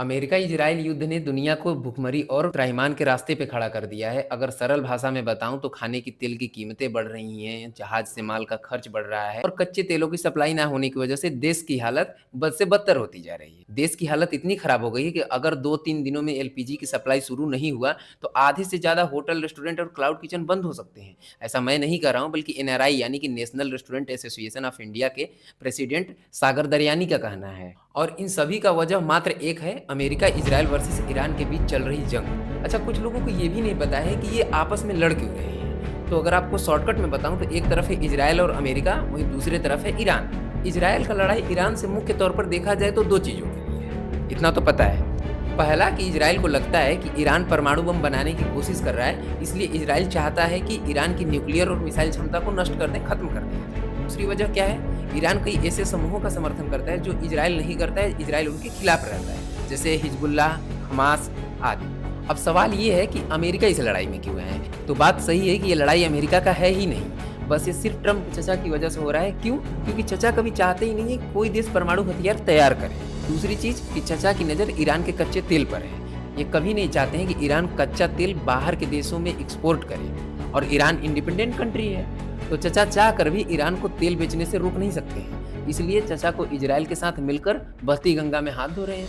America Israel युद्ध ने दुनिया को भुखमरी और त्राहिमाम के रास्ते पे खड़ा कर दिया है। अगर सरल भाषा में बताऊं तो खाने की तेल की कीमतें बढ़ रही हैं, जहाज से माल का खर्च बढ़ रहा है और कच्चे तेलों की सप्लाई ना होने की वजह से देश की हालत बद से बदतर होती जा रही है। देश की हालत इतनी खराब हो गई है कि अगर 2-3 दिनों में एलपीजी की सप्लाई शुरू नहीं हुआ तो आधे से ज्यादा होटल, रेस्टोरेंट और क्लाउड किचन बंद हो सकते हैं। ऐसा मैं नहीं कर रहा हूं, बल्कि एनआरआई यानी कि national restaurant association of India के प्रेसिडेंट सागर दरयानी का कहना है। और इन सभी का वजह मात्र एक है, अमेरिका इजराइल वर्सेस ईरान के बीच चल रही जंग। अच्छा, कुछ लोगों को ये भी नहीं पता है कि ये आपस में लड़ क्यों रहे हैं। तो अगर आपको शॉर्टकट में बताऊं तो एक तरफ है इजराइल और अमेरिका, वहीं दूसरी तरफ है ईरान। इजराइल का लड़ाई ईरान से मुख्य तौर पर देखा जाए तो दो चीजों के लिए है, इतना तो पता है। पहला कि इजराइल को लगता है कि ईरान परमाणु बम बनाने की कोशिश कर रहा है, इसलिए इजराइल चाहता है कि ईरान की न्यूक्लियर और मिसाइल क्षमता को नष्ट कर दें, खत्म कर दें। दूसरी वजह क्या है, ईरान कई ऐसे समूहों का समर्थन करता है जो इजराइल नहीं करता है, इजराइल उनके खिलाफ रहता है, जैसे हिजबुल्लाह, हमास आदि। अब सवाल ये है कि अमेरिका इस लड़ाई में क्यों है। तो बात सही है कि ये लड़ाई अमेरिका का है ही नहीं, बस ये सिर्फ ट्रम्प के चचा की वजह से हो रहा है। क्यों? क्योंकि चचा कभी चाहते ही नहीं है कोई देश परमाणु हथियार तैयार करे। दूसरी चीज कि चचा की नज़र ईरान के कच्चे तेल पर है। ये कभी नहीं चाहते हैं कि ईरान कच्चा तेल बाहर के देशों में एक्सपोर्ट करे, और ईरान इंडिपेंडेंट कंट्री है, तो चचा चाह कर भी ईरान को तेल बेचने से रोक नहीं सकते हैं। इसलिए चचा को इजराइल के साथ मिलकर बहती गंगा में हाथ धो रहे हैं।